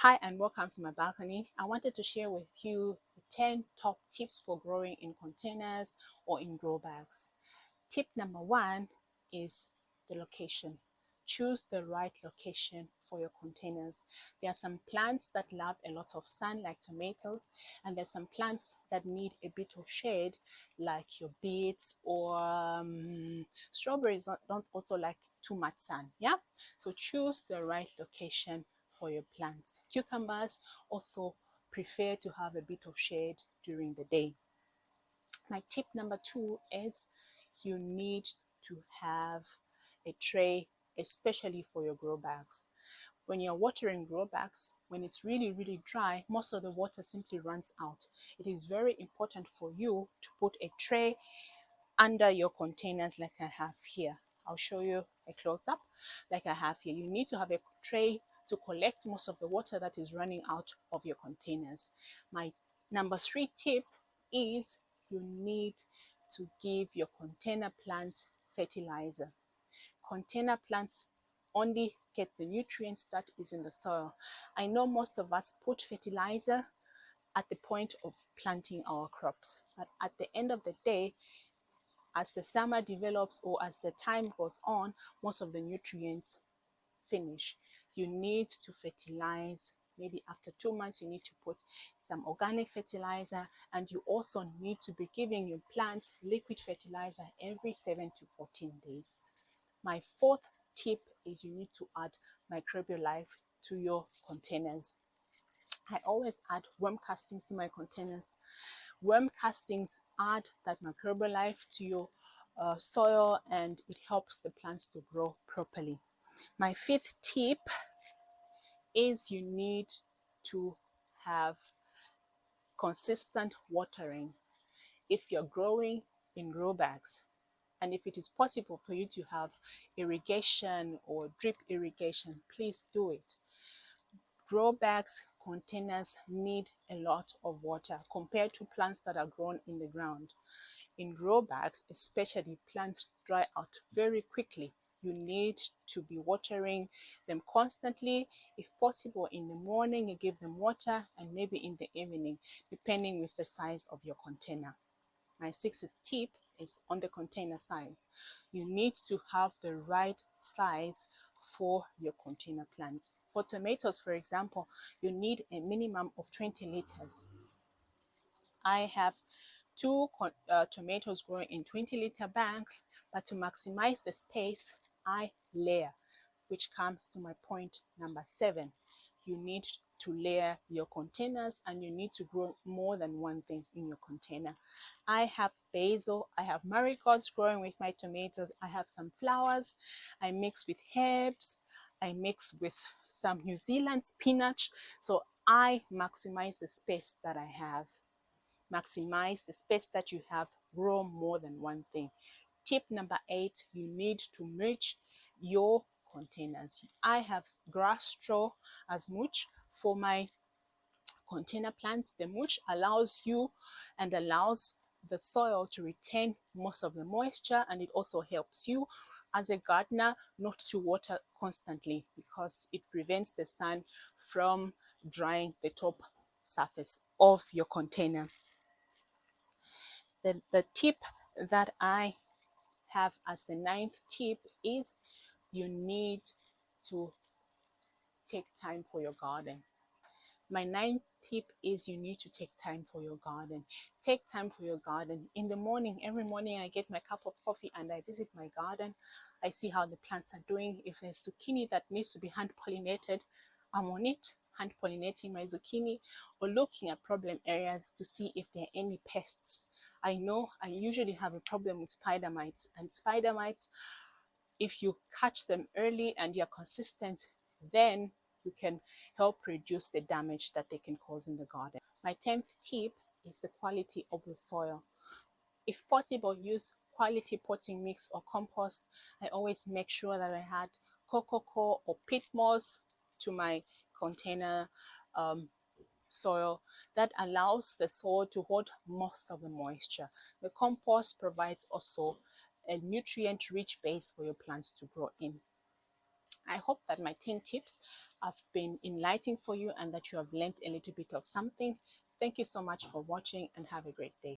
Hi and welcome to my balcony. I wanted to share with you the 10 top tips for growing in containers or in grow bags. Tip number one is the location. Choose the right location for your containers. There are some plants that love a lot of sun, like tomatoes, and there's some plants that need a bit of shade, like your beets or strawberries don't also like too much sun. Yeah, so choose the right location for your plants. Cucumbers also prefer to have a bit of shade during the day. My tip number two is you need to have a tray, especially for your grow bags. When you're watering grow bags, when it's really dry, most of the water simply runs out. It is very important for you to put a tray under your containers like I have here. I'll show you a close-up like I have here. You need to have a tray to collect most of the water that is running out of your containers. My number three tip is you need to give your container plants fertilizer. Container plants only get the nutrients that is in the soil. I know most of us put fertilizer at the point of planting our crops, but at the end of the day, as the summer develops or as the time goes on, most of the nutrients finish. You need to fertilize. Maybe after 2 months, you need to put some organic fertilizer, and you also need to be giving your plants liquid fertilizer every 7 to 14 days. My fourth tip is you need to add microbial life to your containers. I always add worm castings to my containers. Worm castings add that microbial life to your soil, and it helps the plants to grow properly. My fifth tip is you need to have consistent watering. If you're growing in grow bags, and if it is possible for you to have irrigation or drip irrigation, please do it. Grow bags, containers need a lot of water compared to plants that are grown in the ground. In grow bags, especially, plants dry out very quickly. You need to be watering them constantly. If possible, in the morning, you give them water, and maybe in the evening, depending with the size of your container. My sixth tip is on the container size. You need to have the right size for your container plants. For tomatoes, for example, you need a minimum of 20 liters. I have two tomatoes growing in 20-liter bags, but to maximize the space, I layer, which comes to my point number 7. You need to layer your containers, and you need to grow more than one thing in your container. I have basil, I have marigolds growing with my tomatoes, I have some flowers, I mix with herbs, I mix with some New Zealand spinach, so I maximize the space that I have. Maximize the space that you have, grow more than one thing. Tip number 8, you need to mulch your containers. I have grass straw as mulch for my container plants. The mulch allows you and allows the soil to retain most of the moisture, and it also helps you as a gardener not to water constantly because it prevents the sun from drying the top surface of your container. The tip that I have as the 9th tip is you need to take time for your garden. My 9th tip is you need to take time for your garden. Take time for your garden. In the morning, every morning I get my cup of coffee and I visit my garden. I see how the plants are doing. If there's zucchini that needs to be hand pollinated, I'm on it, hand pollinating my zucchini, or looking at problem areas to see if there are any pests. I know I usually have a problem with spider mites, and spider mites, if you catch them early and you're consistent, then you can help reduce the damage that they can cause in the garden. My 10th tip is the quality of the soil. If possible, use quality potting mix or compost. I always make sure that I had cocoa or peat moss to my container soil. That allows the soil to hold most of the moisture. The compost provides also a nutrient-rich base for your plants to grow in. I hope that my 10 tips have been enlightening for you and that you have learned a little bit of something. Thank you so much for watching and have a great day.